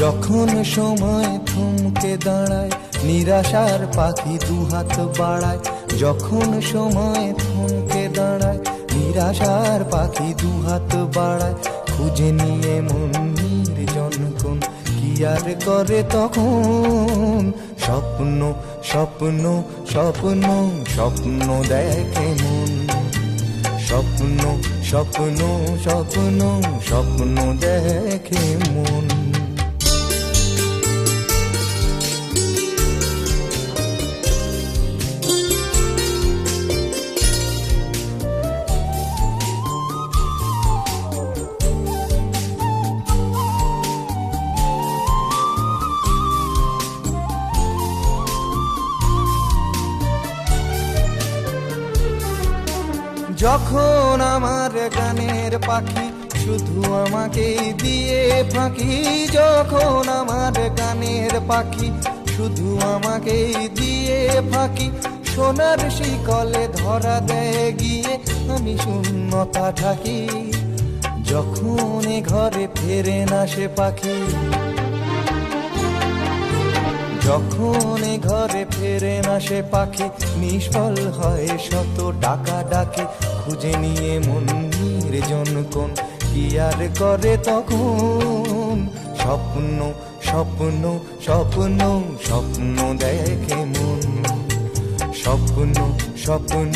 যখন সময় থমকে দাঁড়ায়, নিরাশার পাখি দুহাত বাড়ায়। যখন সময় থমকে দাঁড়ায়, নিরাশার পাখি দুহাত বাড়ায়। খুঁজে নিয়ে মন নির্জন কোন কি আর করে তখন। স্বপ্ন স্বপ্ন স্বপ্ন স্বপ্ন দেখে মন। স্বপ্ন স্বপ্ন স্বপ্ন স্বপ্ন দেখে মন। যখন আমার গানের পাখি শুধু আমাকে দিয়ে ফাঁকি। যখন আমার গানের পাখি শুধু আমাকে দিয়ে ফাঁকি। সোনার শিকলে ধরা দেয় গিয়ে আমি শূন্যতা ঢাকি। যখন এ ঘরে ফেরে না সে পাখি, যখন এ ঘরে ফেরে না সে পাখি, নিষ্ফল হয় শত ডাকা ডাকি। খুঁজে নিয়ে মন নির্জন কোন কি আর করে তখন। স্বপ্ন স্বপ্ন স্বপ্ন স্বপ্ন দেখে মন। স্বপ্ন স্বপ্ন